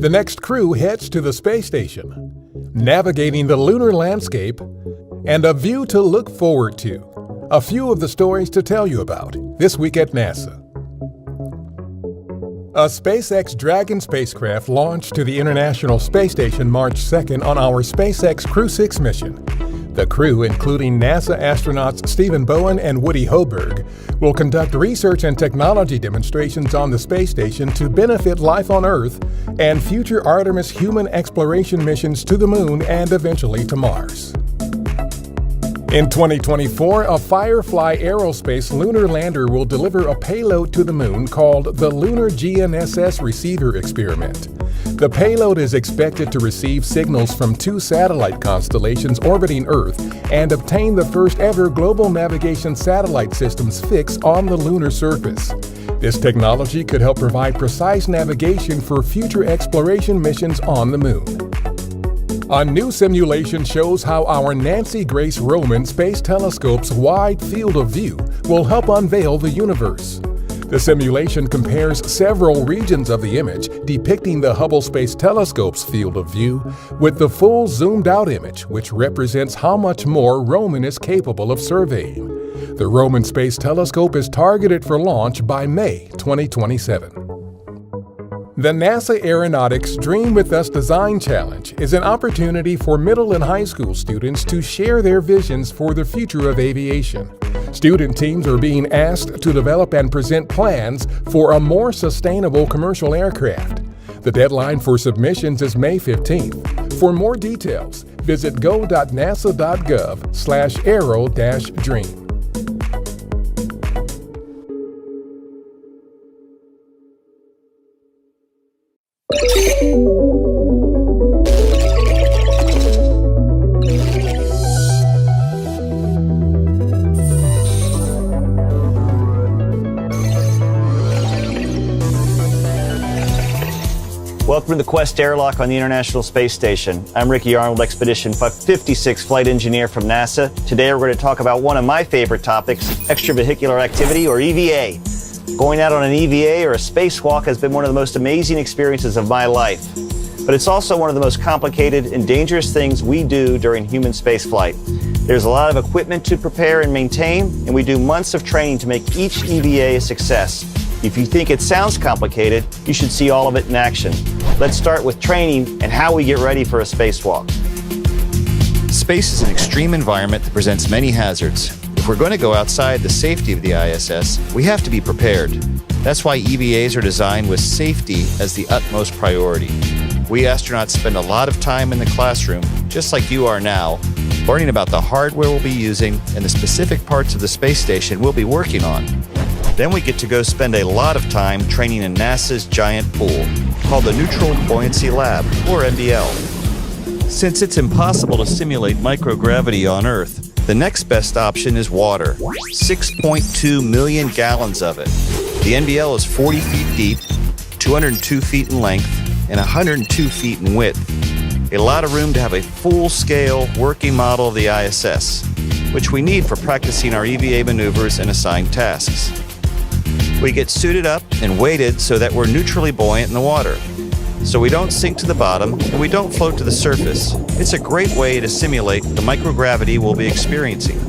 The next crew heads to the space station, navigating the lunar landscape, and a view to look forward to. A few of the stories to tell you about this week at NASA. A SpaceX Dragon spacecraft launched to the International Space Station March 2nd on our SpaceX Crew 6 mission. The crew, including NASA astronauts Stephen Bowen and Woody Hoberg, will conduct research and technology demonstrations on the space station to benefit life on Earth and future Artemis human exploration missions to the Moon and eventually to Mars. In 2024, a Firefly Aerospace lunar lander will deliver a payload to the Moon called the Lunar GNSS Receiver Experiment. The payload is expected to receive signals from 2 satellite constellations orbiting Earth and obtain the first ever global navigation satellite systems fix on the lunar surface. This technology could help provide precise navigation for future exploration missions on the Moon. A new simulation shows how our Nancy Grace Roman Space Telescope's wide field of view will help unveil the universe. The simulation compares several regions of the image depicting the Hubble Space Telescope's field of view with the full zoomed-out image, which represents how much more Roman is capable of surveying. The Roman Space Telescope is targeted for launch by May 2027. The NASA Aeronautics Dream With Us Design Challenge is an opportunity for middle and high school students to share their visions for the future of aviation. Student teams are being asked to develop and present plans for a more sustainable commercial aircraft. The deadline for submissions is May 15th. For more details, visit go.nasa.gov/aero-dream. Welcome to the Quest airlock on the International Space Station. I'm Ricky Arnold, Expedition 56 flight engineer from NASA. Today we're going to talk about one of my favorite topics, extravehicular activity, or EVA. Going out on an EVA or a spacewalk has been one of the most amazing experiences of my life. But it's also one of the most complicated and dangerous things we do during human spaceflight. There's a lot of equipment to prepare and maintain, and we do months of training to make each EVA a success. If you think it sounds complicated, you should see all of it in action. Let's start with training and how we get ready for a spacewalk. Space is an extreme environment that presents many hazards. If we're going to go outside the safety of the ISS, we have to be prepared. That's why EVAs are designed with safety as the utmost priority. We astronauts spend a lot of time in the classroom, just like you are now, learning about the hardware we'll be using and the specific parts of the space station we'll be working on. Then we get to go spend a lot of time training in NASA's giant pool, called the Neutral Buoyancy Lab, or NBL. Since it's impossible to simulate microgravity on Earth, the next best option is water, 6.2 million gallons of it. The NBL is 40 feet deep, 202 feet in length, and 102 feet in width. A lot of room to have a full-scale working model of the ISS, which we need for practicing our EVA maneuvers and assigned tasks. We get suited up and weighted so that we're neutrally buoyant in the water, so we don't sink to the bottom and we don't float to the surface. It's a great way to simulate the microgravity we'll be experiencing.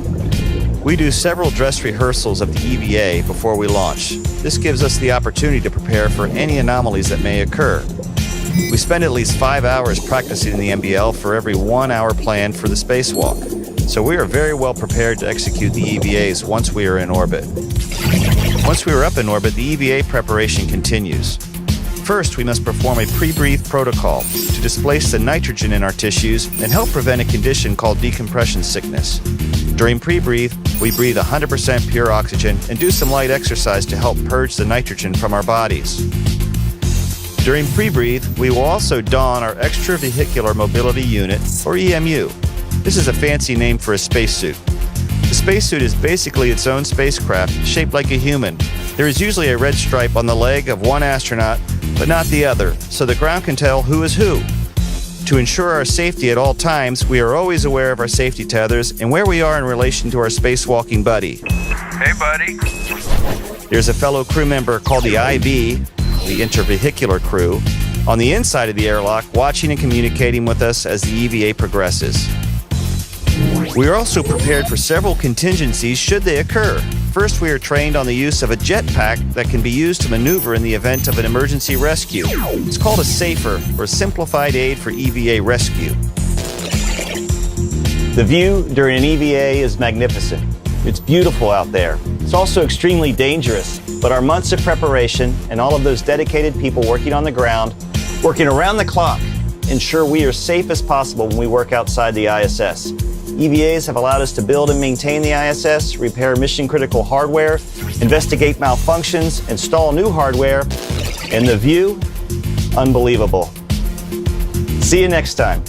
We do several dress rehearsals of the EVA before we launch. This gives us the opportunity to prepare for any anomalies that may occur. We spend at least 5 hours practicing in the NBL for every 1 hour planned for the spacewalk, so we are very well prepared to execute the EVAs once we are in orbit. Once we are up in orbit, the EVA preparation continues. First, we must perform a pre-breathe protocol to displace the nitrogen in our tissues and help prevent a condition called decompression sickness. During pre-breathe, we breathe 100% pure oxygen and do some light exercise to help purge the nitrogen from our bodies. During pre-breathe, we will also don our extravehicular mobility unit, or EMU. This is a fancy name for a spacesuit. The spacesuit is basically its own spacecraft, shaped like a human. There is usually a red stripe on the leg of one astronaut, but not the other, so the ground can tell who is who. To ensure our safety at all times, we are always aware of our safety tethers and where we are in relation to our spacewalking buddy. Hey, buddy. There's a fellow crew member called the IB, the intervehicular crew, on the inside of the airlock, watching and communicating with us as the EVA progresses. We are also prepared for several contingencies should they occur. First, we are trained on the use of a jetpack that can be used to maneuver in the event of an emergency rescue. It's called a SAFER, or Simplified Aid for EVA Rescue. The view during an EVA is magnificent. It's beautiful out there. It's also extremely dangerous, but our months of preparation and all of those dedicated people working on the ground, working around the clock, ensure we are safe as possible when we work outside the ISS. EVAs have allowed us to build and maintain the ISS, repair mission-critical hardware, investigate malfunctions, install new hardware, and the view, unbelievable. See you next time.